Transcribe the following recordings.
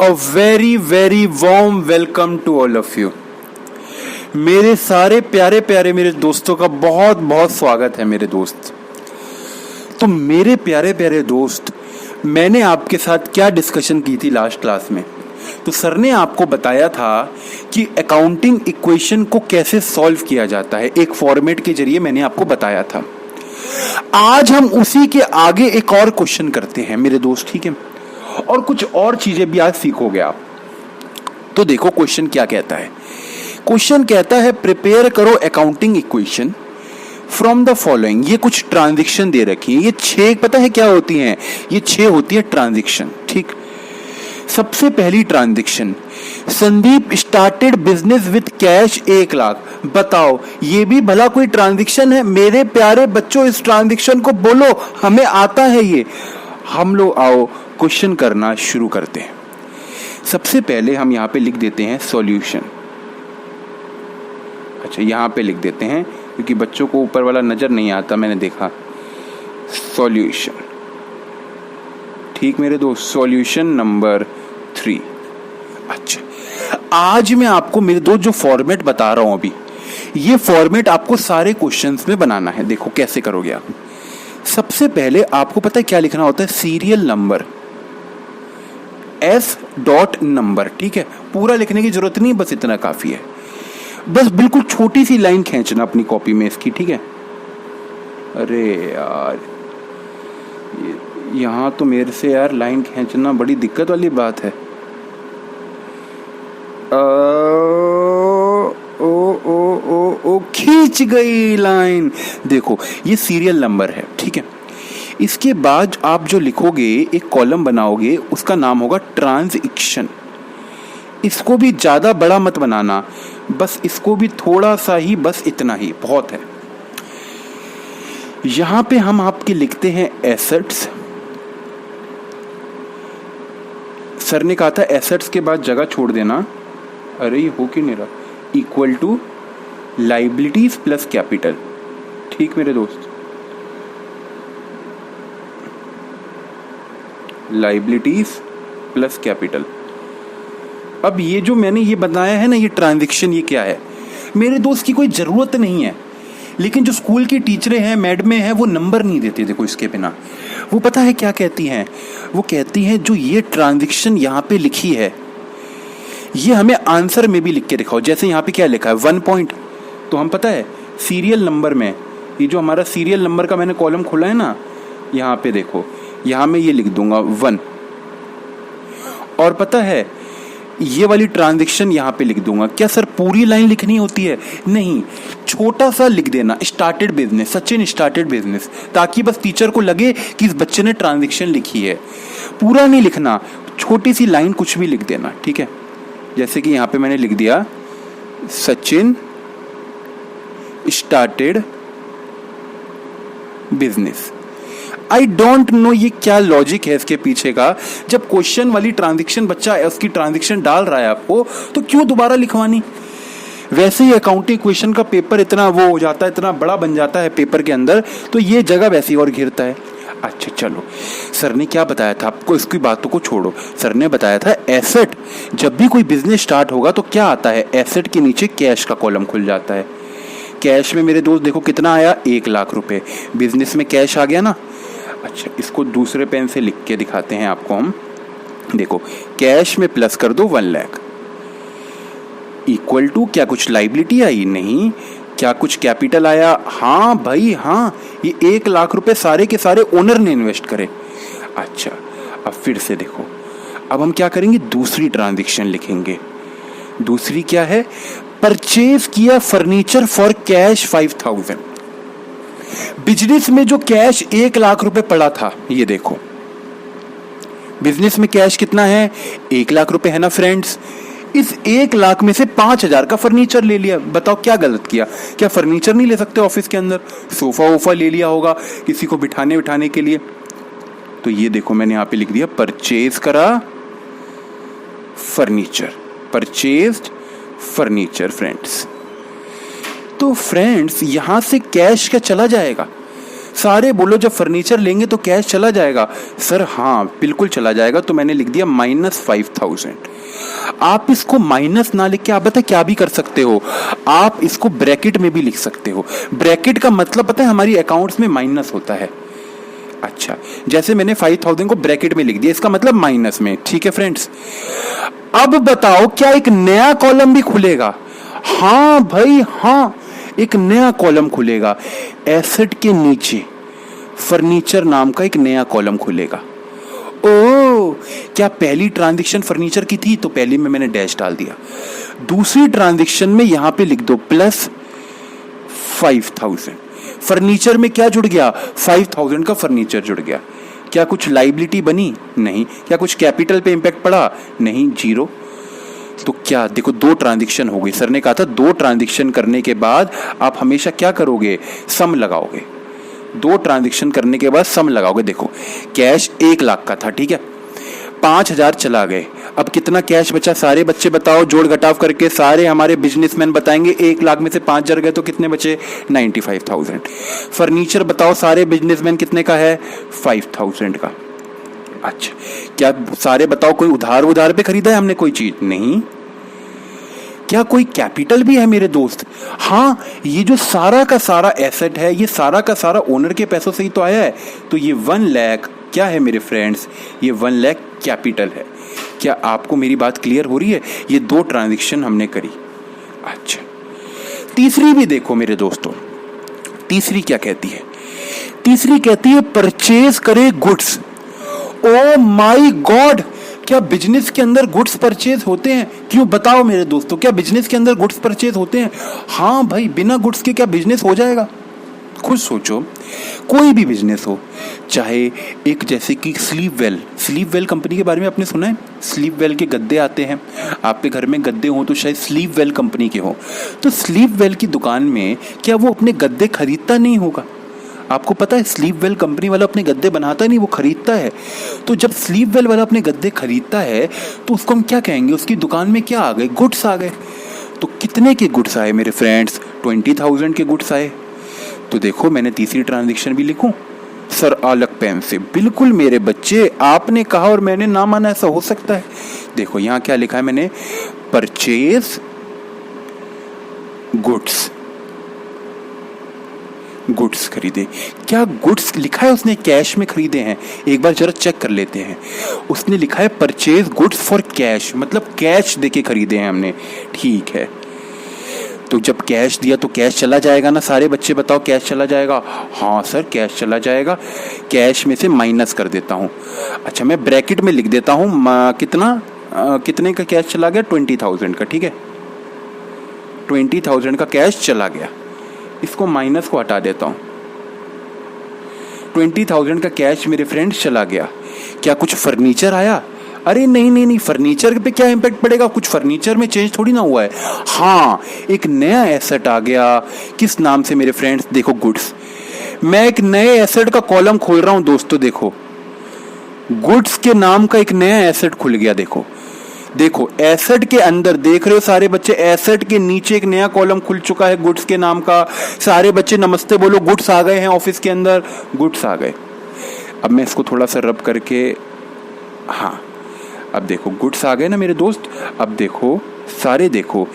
A very very warm welcome to all of you. मेरे सारे प्यारे प्यारे मेरे दोस्तों का बहुत बहुत स्वागत है मेरे दोस्त। तो मेरे प्यारे प्यारे दोस्त, मैंने आपके साथ क्या डिस्कशन की थी लास्ट क्लास में। तो सर ने आपको बताया था कि अकाउंटिंग इक्वेशन को कैसे सॉल्व किया जाता है, एक फॉर्मेट के जरिए मैंने आपको बताया था। आज हम उसी के आगे एक और क्वेश्चन करते हैं मेरे दोस्त, ठीक है, और कुछ और चीजें भी आज सीखोगे आप। तो देखो क्वेश्चन क्या कहता है। क्वेश्चन कहता है प्रिपेयर करो accounting equation from the following. ये कुछ ट्रांजैक्शन दे रखी है, ये 6 पता है क्या होती हैं, ये 6 होती है ट्रांजैक्शन, ठीक। सबसे पहली transaction, Sandeep started business with cash 1 lakh. बताओ ये भी भला कोई ट्रांजैक्शन है? मेरे प्यारे बच्चों, इस ट्रांजैक्शन को बोलो, हमें आता है ये। हम लोग आओ क्वेश्चन करना शुरू करते हैं। सबसे पहले हम यहां पे लिख देते हैं सॉल्यूशन। अच्छा, यहां पे लिख देते हैं क्योंकि बच्चों को ऊपर वाला नजर नहीं आता, मैंने देखा। सॉल्यूशन, ठीक मेरे दोस्त, सॉल्यूशन नंबर 3। अच्छा, आज मैं आपको मेरे दोस्त जो फॉर्मेट बता रहा हूं अभी, ये फॉर्मेट आपको सारे क्वेश्चंस में बनाना है। देखो कैसे करोगे आप। सबसे पहले आपको पता है क्या लिखना होता है, serial number S dot number, ठीक है। पूरा लिखने की जरूरत नहीं, बस इतना काफी है। बस बिल्कुल छोटी सी लाइन खींचना अपनी कॉपी में इसकी, ठीक है। अरे यार, यहां तो मेरे से यार लाइन खींचना बड़ी दिक्कत वाली बात है। ओ खींच गई लाइन। देखो ये सीरियल नंबर है, ठीक है। इसके बाद आप जो लिखोगे, एक कॉलम बनाओगे, उसका नाम होगा ट्रांजैक्शन। इसको भी ज्यादा बड़ा मत बनाना, बस इसको भी थोड़ा सा ही, बस इतना ही बहुत है। यहां पे हम आपके लिखते हैं एसेट्स। सर ने कहा था एसेट्स के बाद जगह छोड़ देना। अरे ये हो क्यों नहीं रहा? Equal to liabilities plus capital, ठीक मेरे दोस्त। Liabilities plus capital. अब ये जो मैंने ये बताया है ना, ये ट्रांजैक्शन, ये क्या है मेरे दोस्त की कोई जरूरत नहीं है, लेकिन जो स्कूल की टीचरें हैं, मैडमें हैं, वो नंबर नहीं देती। देखो इसके बिना वो पता है क्या कहती हैं, वो कहती हैं जो ये ट्रांजैक्शन यहाँ पे लिखी है, ये हमें आंसर में भी लिख के दिखाओ। जैसे यहाँ पे क्या लिखा है 1 पॉइंट, तो हम पता है सीरियल नंबर में, ये जो हमारा सीरियल नंबर का मैंने कॉलम खोला है ना, यहाँ पे देखो, यहाँ मैं ये लिख दूंगा 1, और पता है ये वाली ट्रांजैक्शन यहाँ पे लिख दूंगा। क्या सर पूरी लाइन लिखनी होती है? नहीं, छोटा सा लिख देना, started business, Sachin started business, ताकि बस टीचर को लगे कि इस बच्चे ने ट्रांजैक्शन लिखी है। पूरा नहीं लिखना, छोटी सी लाइन कुछ भी लिख देना, ठीक है। जैसे कि यहाँ पे मैंने लिख दिया Sachin started business. I don't know ये क्या लॉजिक है इसके पीछे का। जब क्वेश्चन वाली ट्रांजैक्शन बच्चा उसकी ट्रांजैक्शन डाल रहा है आपको, तो क्यों दोबारा लिखवानी? वैसे ही अकाउंटिंग क्वेश्चन का पेपर इतना वो हो जाता है, इतना बड़ा बन जाता है पेपर के अंदर, तो ये जगह वैसी और घिरता है। अच्छा चलो, सर ने क्या बताया था आपको, इसकी बातों को छोड़ो। सर ने बताया था एसेट, जब भी कोई बिजनेस स्टार्ट होगा तो क्या आता है, एसेट के नीचे कैश का कॉलम खुल जाता है। कैश में मेरे दोस्त देखो कितना आया, 1 लाख रुपए। बिजनेस में कैश आ गया ना। अच्छा, इसको दूसरे पेन से लिख के दिखाते हैं आपको हम। देखो कैश में प्लस कर दो 1 लाख, इक्वल टू क्या कुछ लाइबिलिटी आई? नहीं। क्या कुछ कैपिटल आया? हाँ भाई हाँ, ये 1 लाख रुपए सारे के सारे ओनर ने इन्वेस्ट करे। अच्छा, अब फिर से देखो, अब हम क्या करेंगे, दूसरी ट्रांजैक्शन लिखेंगे। दूसरी क्या है, परचेज किया फर्नीचर फॉर कैश 5000। बिजनेस में जो कैश 1 लाख रुपए पड़ा था, ये देखो बिजनेस में कैश कितना है, 1 लाख रुपए है ना फ्रेंड्स। इस 1 लाख में से 5000 का फर्नीचर ले लिया। बताओ क्या गलत किया? क्या फर्नीचर नहीं ले सकते ऑफिस के अंदर? सोफा वोफा ले लिया होगा किसी को बिठाने के लिए। तो ये देखो मैंने यहाँ पे लिख दिया परचेज करा फर्नीचर, परचेज्ड फर्नीचर फ्रेंड्स। तो फ्रेंड्स यहां से कैश क्या चला जाएगा? सारे बोलो जब फर्नीचर लेंगे तो कैश चला जाएगा। सर हाँ बिल्कुल चला जाएगा। तो मैंने लिख दिया -5000। आप इसको माइनस ना लिख के आप पता क्या भी कर सकते हो, आप इसको ब्रैकेट में भी लिख सकते हो। ब्रैकेट का मतलब पता है हमारी अकाउंट्स में माइनस होता है। अच्छा, जैसे मैंने 5000 को ब्रैकेट में लिख दिया, इसका मतलब माइनस में। ठीक है फ्रेंड्स, अब बताओ क्या एक नया कॉलम भी खुलेगा? हाँ भाई हाँ, एक नया कॉलम खुलेगा। एसेट के नीचे फर्नीचर नाम का एक नया कॉलम खुलेगा। ओ, क्या पहली ट्रांजैक्शन फर्नीचर की थी तो पहली में मैंने डैश डाल दिया। दूसरी ट्रांजैक्शन में यहां पे लिख दो +5000। फर्नीचर में क्या जुड़ गया? 5000 का फर्नीचर जुड़ गया। क्या कुछ लाइबिलिटी बनी? नहीं। क्या कुछ कैपिटल पे इंपैक्ट पड़ा? नहीं, 0। तो क्या देखो, 2 ट्रांजैक्शन हो गई। सर ने कहा था 2 ट्रांजैक्शन करने के बाद आप हमेशा क्या करोगे? सम लगाओगे। 2 ट्रांजैक्शन करने के बाद सम लगाओगे। देखो कैश 1 लाख का था, ठीक है, 5000 चला गए। अब कितना कैश बचा? सारे बच्चे बताओ, जोड़ घटाव करके सारे हमारे बिजनेसमैन बताएंगे। 1 लाख में से 5000 गए तो कितने बचे? 95,000। फर्नीचर बताओ सारे बिजनेसमैन कितने का है? 5000 का। अच्छा, क्या सारे बताओ कोई उधार पे खरीदा है हमने कोई चीज? नहीं। क्या कोई कैपिटल भी है मेरे दोस्त? हाँ, ये जो सारा का सारा एसेट है, ये सारा का सारा ओनर के पैसों से ही तो आया है। तो ये 1 लाख क्या है मेरे फ्रेंड्स? ये 1 लाख कैपिटल है। क्या आपको मेरी बात क्लियर हो रही है? ये 2 ट्रांजैक्शन हमने करी। अच्छा, तीसरी भी देखो मेरे दोस्तों। तीसरी क्या कहती है? तीसरी कहती है परचेज करे गुड्स। ओ माय गॉड, क्या बिजनेस के अंदर गुड्स परचेज होते हैं? क्यों बताओ मेरे दोस्तों, क्या बिजनेस के अंदर गुड्स परचेज होते हैं? हाँ भाई, बिना गुड्स के क्या बिजनेस हो जाएगा? खुद सोचो, कोई भी बिजनेस हो, चाहे एक जैसे कि स्लीप वेल कंपनी के बारे में आपने सुना है? स्लीप वेल के गद्दे आते हैं, आपके घर में गद्दे हो तो शायद स्लीप वेल कंपनी के हो। तो स्लीप वेल की दुकान में क्या वो अपने गद्दे खरीदता नहीं होगा? आपको पता है स्लीप वेल कंपनी वाला अपने गद्दे बनाता नहीं, वो खरीदता है। तो जब स्लीप वेल वाला अपने गद्दे खरीदता है तो उसको हम क्या कहेंगे? उसकी दुकान में क्या आ गए? गुड्स आ गए। तो कितने के गुड्स आए मेरे फ्रेंड्स? 20,000 के गुड्स आए। तो देखो मैंने तीसरी ट्रांजैक्शन भी लिखूं? सर अलग पेन से। बिल्कुल मेरे बच्चे, आपने कहा और मैंने ना माना, ऐसा हो सकता है? देखो यहाँ क्या लिखा है मैंने? परचेज गुड्स खरीदे। क्या गुड्स लिखा है उसने कैश में खरीदे हैं? एक बार जरा चेक कर लेते हैं। उसने लिखा है परचेज गुड्स फॉर कैश, मतलब कैश देके खरीदे हैं हमने। ठीक है, तो जब कैश दिया तो कैश चला जाएगा ना? सारे बच्चे बताओ कैश चला जाएगा? हाँ सर कैश चला जाएगा। कैश में से माइनस कर देता हूँ। अच्छा, मैं ब्रैकेट में लिख देता हूँ कितने का कैश चला गया? 20,000 का। ठीक है, 20,000 का कैश चला गया। इसको माइनस को हटा देता हूँ। 20,000 का कैश मेरे फ्रेंड्स चला गया। क्या कुछ फर्नीचर आया? अरे नहीं, फर्नीचर पे क्या इम्पैक्ट पड़ेगा? कुछ फर्नीचर में चेंज थोड़ी ना हुआ है। हाँ, एक नया एसेट आ गया। किस नाम से मेरे फ्रेंड्स? देखो गुड्स। मैं एक नए एसेट का कॉलम खोल रहा हूं दोस्तों। देखो गुड्स के नाम का एक नया एसेट खुल गया। देखो एसेट के अंदर देख रहे हो सारे बच्चे, एसेट के नीचे एक नया कॉलम खुल चुका है गुड्स के नाम का। सारे बच्चे नमस्ते बोलो, गुड्स आ गए हैं ऑफिस के अंदर, गुड्स आ गए। अब मैं इसको थोड़ा सा रब करके, हाँ अब देखो गुड्स आ गए ना मेरे दोस्त। अब देखो सारे, देखो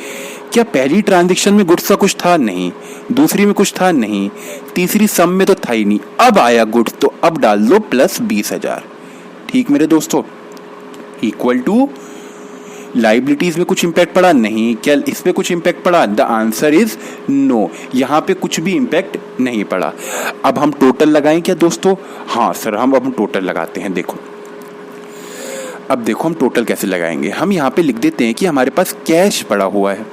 क्या पहली ट्रांजैक्शन में गुड्स का कुछ था? नहीं। दूसरी में कुछ था? नहीं। तीसरी सम में तो था ही नहीं। अब आया गुड्स, तो अब डाल दो +20,000। ठीक मेरे दोस्तों, इक्वल टू लाइबिलिटीज में कुछ इंपैक्ट पड़ा? नहीं। क्या इस पे कुछ इंपैक्ट पड़ा? द आंसर इज नो, यहाँ पे कुछ भी इंपैक्ट नहीं पड़ा। अब हम टोटल लगाएं क्या दोस्तों? हाँ सर, हम टोटल लगाते हैं। देखो अब देखो हम टोटल कैसे लगाएंगे। हम यहाँ पे लिख देते हैं कि हमारे पास कैश पड़ा हुआ है।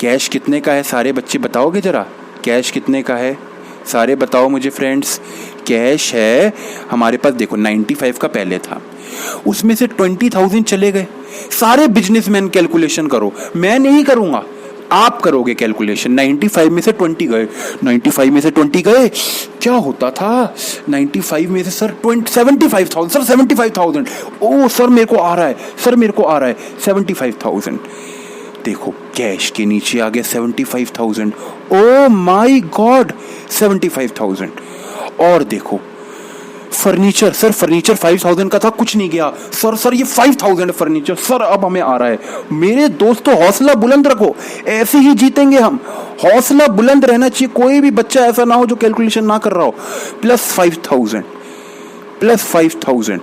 कैश कितने का है? सारे बच्चे बताओगे जरा, कैश कितने का है? सारे बताओ मुझे फ्रेंड्स। कैश है हमारे पास, देखो 95 का पहले था, उसमें से 20,000 चले गए। सारे बिजनेसमैन कैलकुलेशन करो, मैं नहीं करूंगा, आप करोगे कैलकुलेशन। 95 में से 20 गए। 95 में से 20 गए, क्या होता था? 95 में से सर 75,000। सर 75,000। ओ सर मेरे को आ रहा है, सर मेरे को आ रहा है 75,000। देखो कैश के नीचे आ गया 75,000। Oh my God, 75,000। और देखो फर्नीचर, सर फर्नीचर 5000 का था, कुछ नहीं गया सर ये 5000 फर्नीचर सर, अब हमें आ रहा है। मेरे दोस्तों हौसला बुलंद रखो, ऐसे ही जीतेंगे हम। हौसला बुलंद रहना चाहिए, कोई भी बच्चा ऐसा ना हो जो कैलकुलेशन ना कर रहा हो। +5000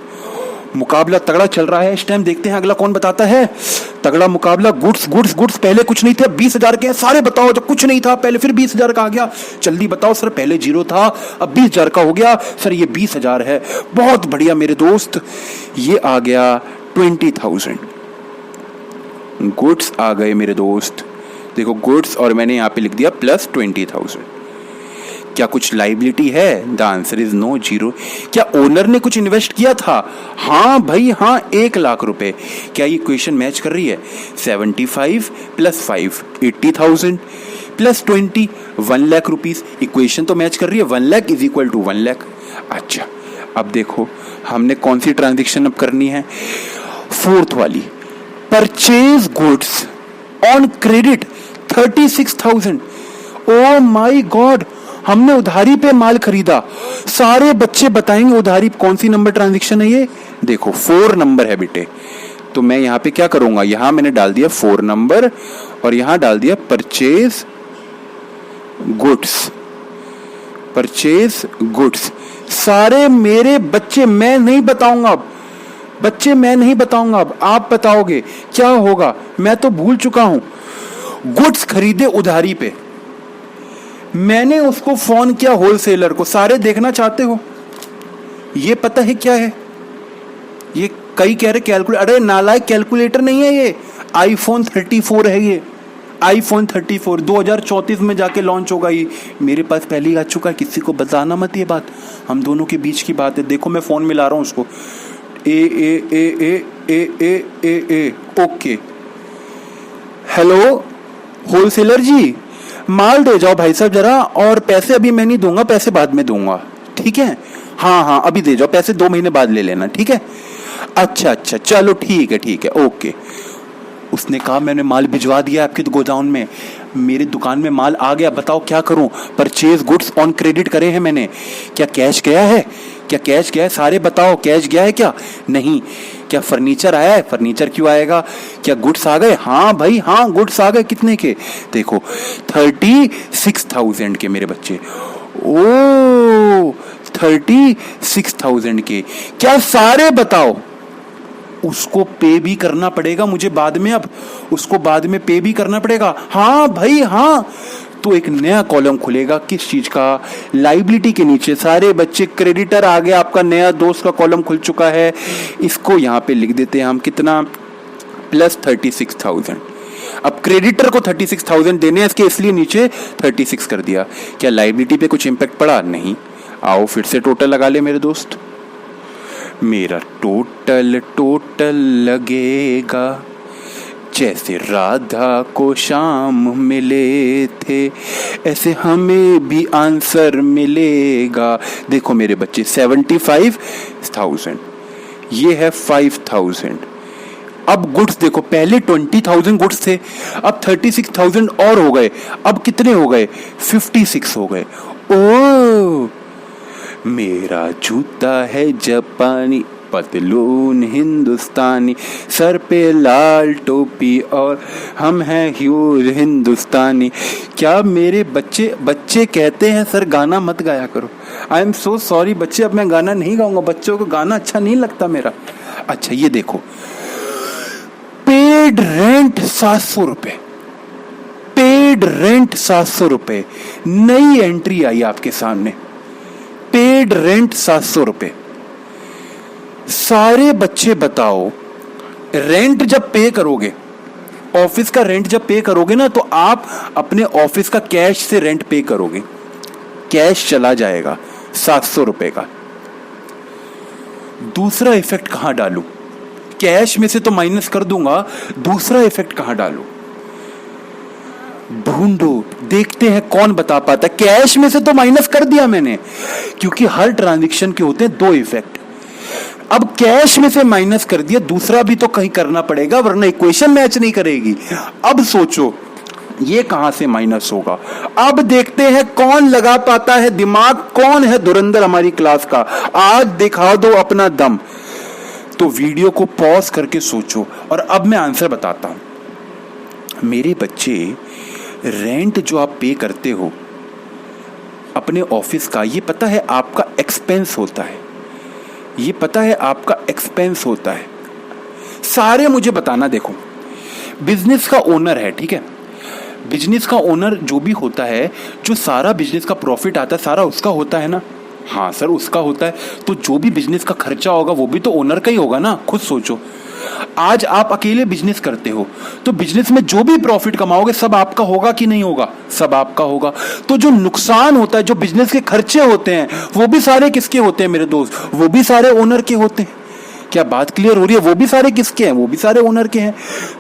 मुकाबला तगड़ा चल रहा है इस टाइम। देखते हैं अगला कौन बताता है। तगड़ा मुकाबला। गुड्स पहले कुछ नहीं थे, 20,000 के हैं। सारे बताओ, जो कुछ नहीं था पहले फिर 20,000 का आ गया। जल्दी बताओ सर, पहले 0 था अब 20,000 का हो गया। सर ये 20,000 है, बहुत बढ़िया मेरे दोस्त। ये आ गया 20,000 गुड्स आ गए मेरे दोस्त। देखो गुड्स, और मैंने यहाँ पे लिख दिया +20,000। क्या कुछ लाइबिलिटी है? The answer is no, 0। क्या ओनर ने कुछ इन्वेस्ट किया था? हाँ भाई हाँ, 1,00,000 रुपए। क्या ये इक्वेशन मैच कर रही है? 75 + 5 80,000 + 20 1,00,000 रुपीज। इक्वेशन तो मैच कर रही है। 1,00,000 = 1,00,000। अच्छा अब देखो हमने कौन सी ट्रांजेक्शन अब करनी है? 4th वाली, purchase goods on credit 36,000। Oh my God, हमने उधारी पे माल खरीदा। सारे बच्चे बताएंगे उधारी कौन सी नंबर ट्रांजैक्शन है ये। देखो 4 नंबर है बेटे, तो मैं यहां पे क्या करूंगा, यहां मैंने डाल दिया 4 नंबर और यहां डाल दिया परचेज गुड्स। सारे मेरे बच्चे, मैं नहीं बताऊंगा अब, बच्चे मैं नहीं बताऊंगा अब, आप बताओगे क्या होगा। मैं तो भूल चुका हूं। गुड्स खरीदे उधारी पे, मैंने उसको फोन किया होलसेलर को। सारे देखना चाहते हो? ये पता है क्या है? ये कई कह रहे कैलकुलेटर। अरे नालायक, कैलकुलेटर नहीं है ये, iPhone 34 है ये। iPhone 34 2034 में जाके लॉन्च होगा ये। मेरे पास पहले ही आ चुका है, किसी को बताना मत ये बात, हम दोनों के बीच की बात है। देखो मैं फोन मिला रहा हूँ उसको। ए ओके। हेलो होलसेलर जी, माल दे जाओ भाई साहब जरा, और पैसे अभी मैं नहीं दूंगा, पैसे बाद में दूंगा, ठीक है? हाँ अभी दे जाओ, पैसे 2 महीने बाद ले लेना, ठीक है? अच्छा चलो ठीक है ओके। उसने कहा मैंने माल भिजवा दिया आपके गोदाउन में, मेरी दुकान में माल आ गया, बताओ क्या करूं? परचेज गुड्स ऑन क्रेडिट करे हैं मैंने। क्या कैश गया है? सारे बताओ, कैश गया है क्या? नहीं। क्या फर्नीचर आया है? फर्नीचर क्यों आएगा? क्या गुड्स आ गए? हाँ भाई हाँ, गुड्स आ गए। कितने के? देखो 36,000 के मेरे बच्चे। ओ 36,000 के। क्या सारे बताओ? उसको पे भी करना पड़ेगा मुझे बाद में, अब उसको बाद में पे भी करना पड़ेगा। हाँ भाई हाँ, तो एक नया कॉलम खुलेगा। किस चीज का? लाइबिलिटी के नीचे। सारे बच्चे, क्रेडिटर आ गया, आपका नया दोस्त का कॉलम खुल चुका है। इसको यहाँ पे लिख देते हैं हम, कितना? +36,000। अब क्रेडिटर को 36,000 देने हैं इसके, इसलिए नीचे 36 कर दिया। क्या लाइबिलिटी पे कुछ इम्पैक्ट पड़ा? नहीं। आओ फिर से टोटल लगा ले मेरे दोस्त। मेरा टोटल लगेगा जैसे राधा को शाम मिले थे, ऐसे हमें भी आंसर मिलेगा। देखो मेरे बच्चे 75,000, ये है 5,000। अब गुड्स देखो, पहले 20,000 गुड्स थे, अब 36,000 और हो गए। अब कितने हो गए? 56 हो गए। ओ मेरा जूता है जापानी, पतलून हिंदुस्तानी, सर पे लाल टोपी और हम हैं ह्यूज हिंदुस्तानी। क्या मेरे बच्चे कहते हैं सर गाना मत गाया करो। आई एम सो सॉरी बच्चे, अब मैं गाना नहीं गाऊंगा, बच्चों को गाना अच्छा नहीं लगता मेरा। अच्छा ये देखो, पेड रेंट 700 रुपए, पेड रेंट 700 रुपए, नई एंट्री आई आपके सामने। पेड रेंट 700 रुपए। सारे बच्चे बताओ, रेंट जब पे करोगे, ऑफिस का रेंट जब पे करोगे ना, तो आप अपने ऑफिस का कैश से रेंट पे करोगे, कैश चला जाएगा 700 रुपए का। दूसरा इफेक्ट कहां डालूं? कैश में से तो माइनस कर दूंगा, दूसरा इफेक्ट कहां डालूं? ढूंढो, देखते हैं कौन बता पाता। कैश में से तो माइनस कर दिया मैंने, क्योंकि हर ट्रांजैक्शन के होते हैं 2 इफेक्ट। अब कैश में से माइनस कर दिया, दूसरा भी तो कहीं करना पड़ेगा, वरना इक्वेशन मैच नहीं करेगी। अब सोचो, ये कहां से माइनस होगा? अब देखते हैं कौन लगा पाता है दिमाग, कौन है धुरंधर हमारी क्लास का। आज दिखा दो अपना दम। तो वीडियो को पॉज करके सोचो और अब मैं आंसर बताता हूं। मेरे बच्चे, रेंट जो आप पे करते हो अपने ऑफिस का, ये पता है आपका एक्सपेंस होता है। ये पता है आपका एक्सपेंस होता है। सारे मुझे बताना, देखो बिजनेस का ओनर है, ठीक है, बिजनेस का ओनर जो भी होता है, जो सारा बिजनेस का प्रॉफिट आता है सारा उसका होता है ना? हाँ सर उसका होता है। तो जो भी बिजनेस का खर्चा होगा वो भी तो ओनर का ही होगा ना। खुद सोचो, आज आप अकेले बिजनेस करते हो तो बिजनेस में जो भी प्रॉफिट कमाओगे सब आपका होगा कि नहीं होगा? सब आपका होगा। तो जो नुकसान होता है, जो बिजनेस के खर्चे होते हैं, वो भी सारे किसके होते हैं मेरे दोस्त? वो भी सारे ओनर के होते हैं। क्या बात क्लियर हो रही है? वो भी सारे किसके हैं? वो भी सारे ओनर के हैं।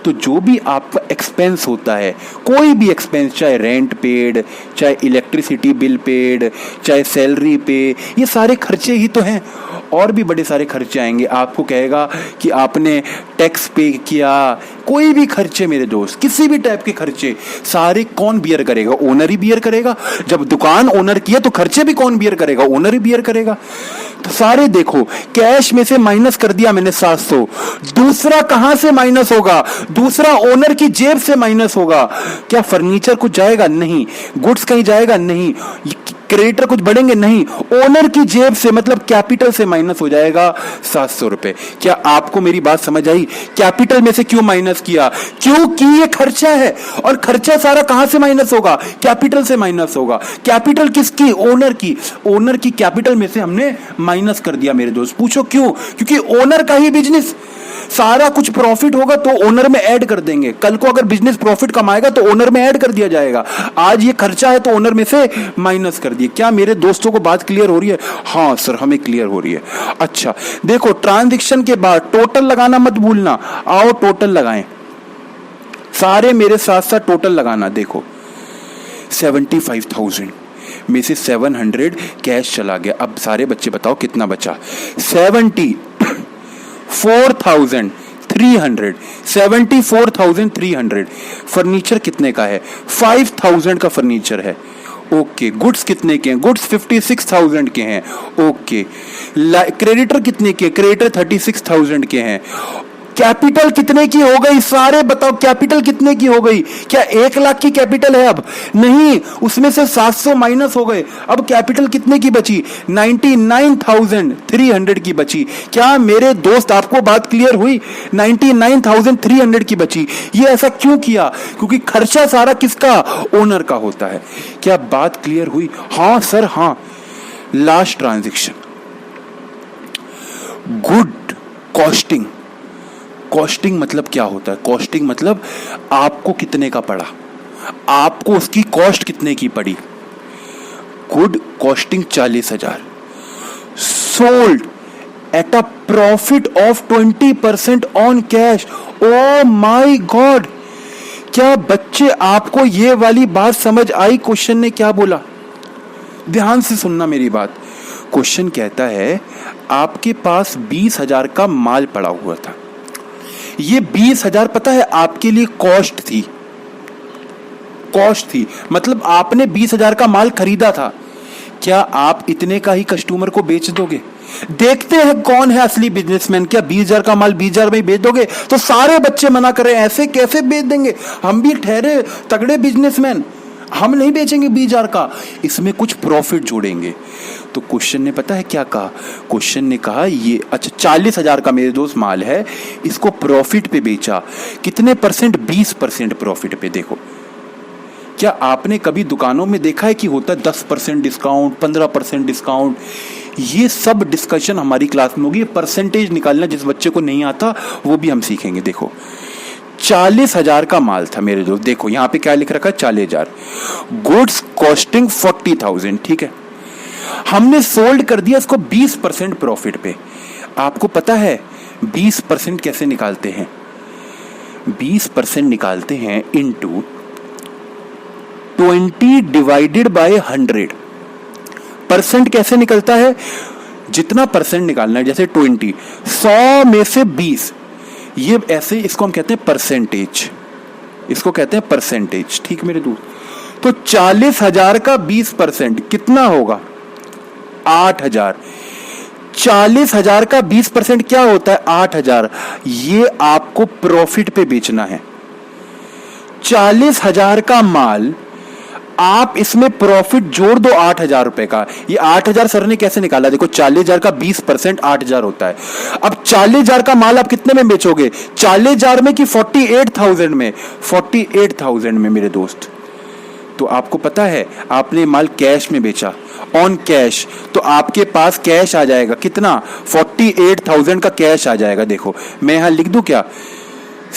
तो जो भी आपका एक्सपेंस होता है, कोई भी एक्सपेंस, चाहे रेंट पेड, चाहे इलेक्ट्रिसिटी बिल पेड, चाहे सैलरी पे, ये सारे खर्चे ही तो हैं। और भी बड़े सारे खर्चे आएंगे। आपको कहेगा कि आपने टैक्स पे किया, कोई भी खर्चे मेरे दोस्त, किसी भी टाइप के खर्चे, सारे कौन बियर करेगा? ओनर ही बियर करेगा। जब दुकान ओनर की है तो खर्चे भी कौन बियर करेगा? ओनर ही बियर करेगा। तो सारे देखो, कैश में से माइनस कर दिया मैंने 700। दूसरा कहां से माइनस होगा? दूसरा ओनर की जेब से माइनस होगा। क्या फर्नीचर कुछ जाएगा? नहीं। गुड्स कहीं जाएगा? नहीं। क्रेडिटर कुछ बढ़ेंगे? नहीं। ओनर की जेब से, मतलब कैपिटल से माइनस हो जाएगा 700 रुपए। क्या आपको मेरी बात समझ आई? कैपिटल में से क्यों माइनस किया? क्योंकि ये खर्चा है और खर्चा सारा कहां से माइनस होगा? कैपिटल से माइनस होगा। कैपिटल किसकी? ओनर की। ओनर की कैपिटल में से हमने माइनस कर दिया मेरे दोस्त। पूछो क्यों? क्योंकि ओनर का ही बिजनेस, सारा कुछ प्रॉफिट होगा तो ओनर में ऐड कर देंगे। कल को अगर बिजनेस प्रॉफिट कमाएगा तो ओनर में ऐड कर दिया जाएगा। आज ये खर्चा है तो ओनर में से माइनस कर दिए। क्या मेरे दोस्तों को बात क्लियर हो रही है? हाँ सर हमें क्लियर हो रही है। अच्छा देखो, ट्रांजैक्शन के बाद टोटल लगाना मत भूलना। आओ टोटल लगाएं, सारे मेरे साथ साथ टोटल लगाना। देखो 75,000 में से 700 कैश चला गया। अब सारे बच्चे बताओ कितना बचा? 74,300 फर्नीचर कितने का है? 5,000 का फर्नीचर है। ओके। गुड्स कितने के हैं? गुड्स 56,000 के हैं। ओके। क्रेडिटर कितने के? क्रेडिटर 36,000 के हैं। कैपिटल कितने की हो गई? सारे बताओ कैपिटल कितने की हो गई? क्या 1 लाख की कैपिटल है? अब नहीं, उसमें से 700 माइनस हो गए। अब कैपिटल कितने की बची? 99,300 की बची। क्या मेरे दोस्त आपको बात क्लियर हुई? 99,300 की बची। ये ऐसा क्यों किया? क्योंकि खर्चा सारा किसका? ओनर का होता है। क्या बात क्लियर हुई? हाँ सर हाँ। Last transaction, good costing. Costing मतलब क्या होता है? कॉस्टिंग मतलब आपको कितने का पड़ा, आपको उसकी कॉस्ट कितने की पड़ी। Good costing 40,000, sold at a profit of 20% on cash. Oh my God! क्या बच्चे आपको ये वाली बात समझ आई? क्वेश्चन ने क्या बोला? ध्यान से सुनना मेरी बात। क्वेश्चन कहता है आपके पास 20,000 का माल पड़ा हुआ था। ये 20,000 पता है आपके लिए कॉस्ट थी। कॉस्ट थी मतलब आपने 20,000 का माल खरीदा था। क्या आप इतने का ही कस्टमर को बेच दोगे? देखते हैं कौन है असली बिजनेसमैन। क्या 20,000 का माल 20,000 में ही बेच दोगे? तो सारे बच्चे मना कर रहे हैं, ऐसे कैसे बेच देंगे? हम भी ठहरे तगड़े बिजनेसमैन, हम नहीं बेचेंगे 20,000 का, इसमें कुछ प्रॉफिट जोड़ेंगे। तो क्वेश्चन ने पता है क्या कहा? क्वेश्चन ने कहा ये अच्छा 40,000 का मेरे दोस्त माल है, इसको प्रॉफिट पे बेचा। कितने परसेंट? 20% प्रॉफिट पे। देखो क्या आपने कभी दुकानों में देखा है कि होता है 10% डिस्काउंट, 15% डिस्काउंट? ये सब डिस्कशन हमारी क्लास में होगी। परसेंटेज निकालना जिस बच्चे को नहीं आता वो भी हम सीखेंगे। देखो 40,000 का माल था मेरे दोस्त। देखो यहां पे क्या लिख रखा है? 40,000। गुड्स कॉस्टिंग 40,000, ठीक है। हमने सोल्ड कर दिया इसको 20% प्रॉफिट पे। आपको पता है 20% कैसे निकालते हैं? 20% निकालते हैं इनटू 20 डिवाइडेड बाय 100। परसेंट कैसे निकलता है? जितना परसेंट निकालना है, जैसे 20, 100 में से 20, ये ऐसे, इसको हम कहते हैं परसेंटेज। इसको कहते हैं परसेंटेज। ठीक मेरे दोस्त, तो 40,000 का 20% कितना होगा? 8,000। 40,000 का 20% क्या होता है? 8,000। ये आपको प्रॉफिट पे बेचना है। 40,000 का माल, आप इसमें प्रॉफिट जोड़ दो 8,000 रुपए का। ये 8,000 सर ने कैसे निकाला? देखो 40,000 का 20% 8,000 होता है। अब 40,000 का माल आप कितने में बेचोगे? 40,000 में कि 48,000 में? 48,000 में मेरे दोस्त। तो आपको पता है, आपने माल कैश में बेचा, ऑन कैश, तो आपके पास कैश आ जाएगा कितना? 48,000 का कैश आ जाएगा। देखो मैं यहां लिख दूं क्या?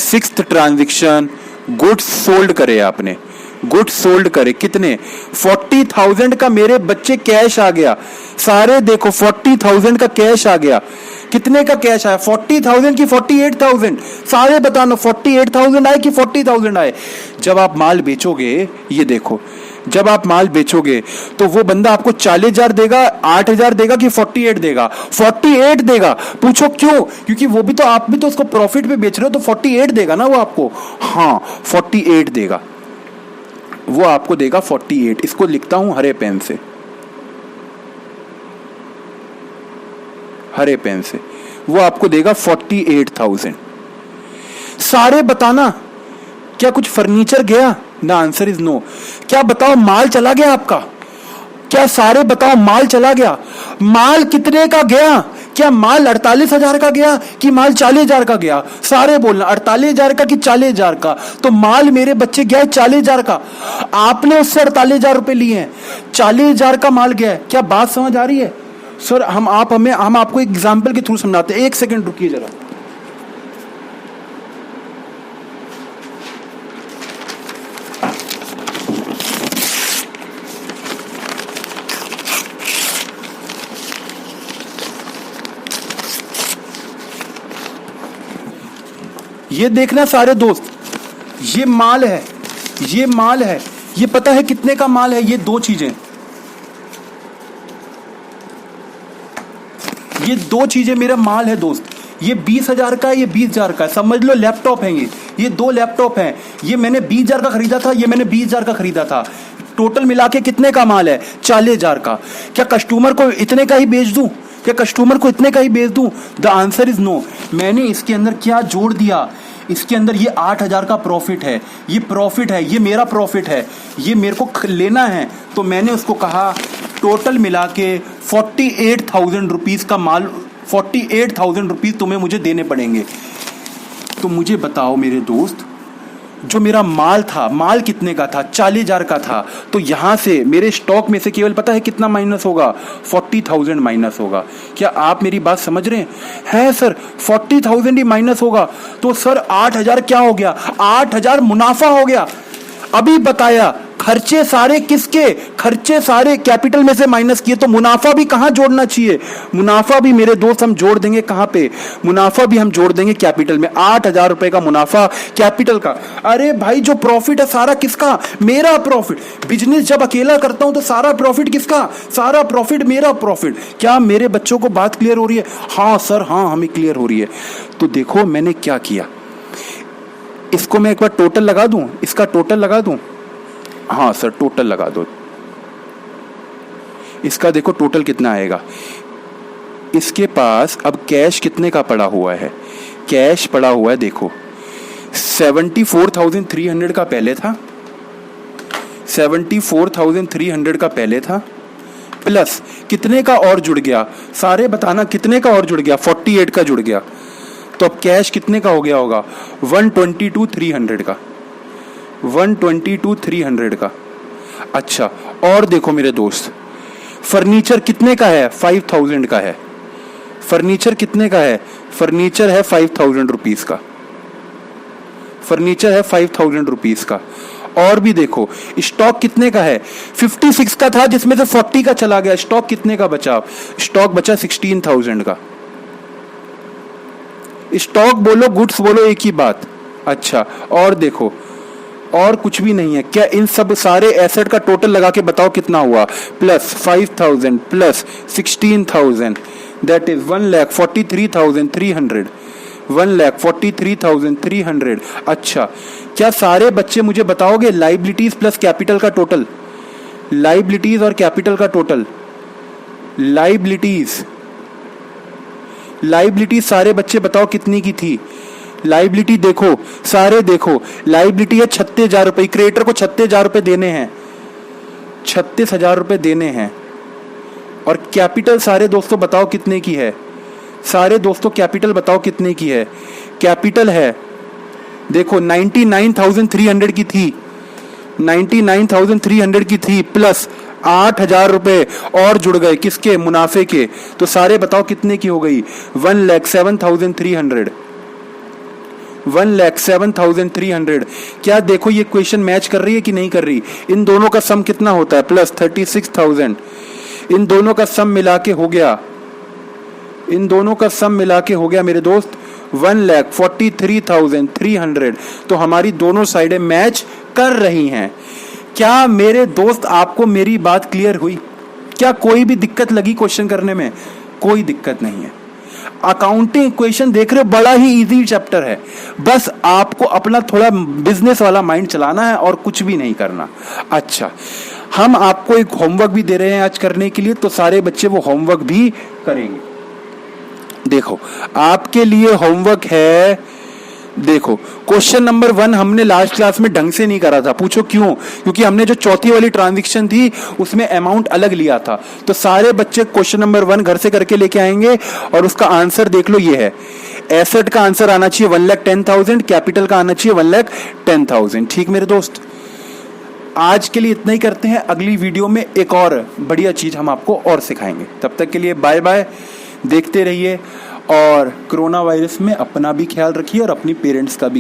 6th ट्रांजैक्शन, गुड्स सोल्ड करे आपने, गुड्स सोल्ड करे कितने? 40,000 का मेरे बच्चे कैश आ गया। सारे देखो 40,000 का कैश आ गया। कितने का कैश आया? 40,000 की 48,000? सारे बताना 48,000 आए कि 40,000 आए? जब आप माल बेचोगे, ये देखो, जब आप माल बेचोगे तो वो बंदा आपको 40,000 देगा, 8,000 देगा कि 48 देगा? 48 देगा। पूछो क्यों? क्योंकि वो भी तो, आप भी तो उसको प्रॉफिट पे बेच रहे हो, तो 48 देगा ना वो आपको। हाँ 48 देगा, वो आपको देगा 48। इसको लिखता हूं हरे पेन से, हरे पेन से। वो आपको देगा 48,000। सारे बताना, क्या कुछ फर्नीचर गया? ना, आंसर इज नो। क्या बताओ, माल चला गया आपका? क्या सारे बताओ, माल चला गया? माल कितने का गया? क्या माल 48,000 का गया कि माल 40,000 का गया? सारे बोलना 48,000 का कि 40,000 का। तो माल मेरे बच्चे गया 40,000 का, आपने उससे 48,000 रुपए लिए हैं, 40,000 का माल गया। क्या बात समझ आ रही है? सर हम आपको एग्जाम्पल के थ्रू समझाते हैं। एक सेकंड रुकिए जरा। ये देखना सारे दोस्त, ये माल है, ये माल है। ये पता है कितने का माल है? ये दो चीजें, ये दो चीजें मेरा माल है दोस्त। ये 20,000 का है, ये 20,000 का है। समझ लो लैपटॉप है ये दो लैपटॉप हैं। ये मैंने 20,000 का खरीदा था, ये मैंने 20,000 का खरीदा था। टोटल मिला के कितने का माल है? 40,000 का। क्या कस्टमर को इतने का ही बेच दूं? क्या कस्टमर को इतने का ही बेच दूं? The answer is no. मैंने इसके अंदर क्या जोड़ दिया? इसके अंदर ये 8,000 का प्रॉफिट है, ये प्रॉफिट है, ये मेरा प्रॉफिट है, ये मेरे को लेना है। तो मैंने उसको कहा टोटल मिला के 48,000 रुपीज का माल, 48,000 रुपीज तुम्हें मुझे देने पड़ेंगे। तो मुझे बताओ मेरे दोस्त, जो मेरा माल था, माल कितने का था? 40,000 का था। तो यहां से मेरे स्टॉक में से केवल पता है कितना माइनस होगा? 40,000 माइनस होगा। क्या आप मेरी बात समझ रहे हैं? है सर, 40,000 ही माइनस होगा। तो सर 8,000 क्या हो गया? 8,000 मुनाफा हो गया। अभी बताया, खर्चे सारे किसके? खर्चे सारे कैपिटल में से माइनस किए, तो मुनाफा भी कहां जोड़ना चाहिए? मुनाफा भी मेरे दोस्त हम जोड़ देंगे कहां पे? मुनाफा भी हम जोड़ देंगे कैपिटल में। 8,000 रुपए का मुनाफा कैपिटल का। अरे भाई, जो प्रॉफिट है सारा किसका? मेरा प्रॉफिट। बिजनेस जब अकेला करता हूं तो सारा प्रॉफिट किसका? सारा प्रॉफिट मेरा प्रॉफिट। क्या मेरे बच्चों को बात क्लियर हो रही है? हाँ सर, हाँ हमें क्लियर हो रही है। तो देखो मैंने क्या किया, इसको मैं एक बार टोटल लगा दूं, इसका टोटल लगा दूं। हाँ सर, टोटल लगा दो। इसका देखो टोटल कितना आएगा। इसके पास अब कैश कितने का पड़ा हुआ है? कैश पड़ा हुआ है देखो 74,300 का पहले था, 74,300 का पहले था, प्लस कितने का और जुड़ गया? सारे बताना कितने का और जुड़ गया? 48 का जुड़ गया। तो अब कैश कितने का हो गया होगा? 122,300 का, 122,300 का। अच्छा, और देखो मेरे दोस्त, फर्नीचर कितने का है? 5,000 का है। फर्नीचर कितने का है? फर्नीचर है 5,000 रुपीज का। फर्नीचर है 5,000 रुपीज का। और भी देखो, स्टॉक कितने का है? 56 का था, जिसमें से 40 का चला गया। स्टॉक कितने का बचा? स्टॉक बचा 16,000 का। स्टॉक बोलो, गुड्स बोलो, एक ही बात। अच्छा, और देखो, और कुछ भी नहीं है क्या? इन सब सारे एसेट का टोटल लगा के बताओ कितना हुआ? Plus 5,000 plus 16,000, that is 1,43,300, 1,43,300। अच्छा, क्या सारे बच्चे मुझे बताओगे लाइबिलिटीज प्लस कैपिटल का टोटल? लाइबिलिटीज और कैपिटल का टोटल। लाइबिलिटीज सारे बच्चे बताओ कितनी की थी? लाइबिलिटी देखो, सारे देखो, लाइबिलिटी है 36,000 रुपए। क्रिएटर को 36,000 रुपए देने हैं, 36,000 रुपए देने हैं। और कैपिटल सारे दोस्तों बताओ कितने की है? सारे दोस्तों कैपिटल बताओ कितने की है? कैपिटल है देखो 99,300 की थी, 99,300 की थी, प्लस 8,000 रुपए और जुड़ गए किसके? मुनाफे के। तो सारे बताओ कितने की हो गई? 1,07,300। 1,07,300। क्या देखो ये क्वेश्चन मैच कर रही है कि नहीं कर रही? इन दोनों का सम कितना होता है? प्लस 36,000। इन दोनों का सम मिला के हो गया, इन दोनों का सम मिला के हो गया मेरे दोस्त 1,43,300। तो हमारी दोनों साइडें मैच कर रही हैं। क्या मेरे दोस्त आपको मेरी बात क्लियर हुई? क्या कोई भी दिक्कत लगी क्वेश्चन करने में? कोई दिक्कत नहीं है। अकाउंटिंग इक्वेशन देख रहे हो, बड़ा ही इजी चैप्टर है। बस आपको अपना थोड़ा बिजनेस वाला माइंड चलाना है और कुछ भी नहीं करना। अच्छा, हम आपको एक होमवर्क भी दे रहे हैं आज करने के लिए, तो सारे बच्चे वो होमवर्क भी करेंगे। देखो आपके लिए होमवर्क है, देखो क्वेश्चन नंबर 1 हमने लास्ट क्लास में ढंग से नहीं करा था। पूछो क्यों? क्योंकि हमने जो चौथी वाली ट्रांजैक्शन थी उसमें अमाउंट अलग लिया था। तो सारे बच्चे क्वेश्चन नंबर 1 घर से करके लेके आएंगे और उसका आंसर देख लो, ये है। एसेट का आंसर आना चाहिए 1,10,000, कैपिटल का आना चाहिए 1,10,000। ठीक मेरे दोस्त, आज के लिए इतना ही करते हैं। अगली वीडियो में एक और बढ़िया चीज हम आपको और सिखाएंगे। तब तक के लिए बाय बाय, देखते रहिए और कोरोना वायरस में अपना भी ख्याल रखिए और अपनी पेरेंट्स का भी।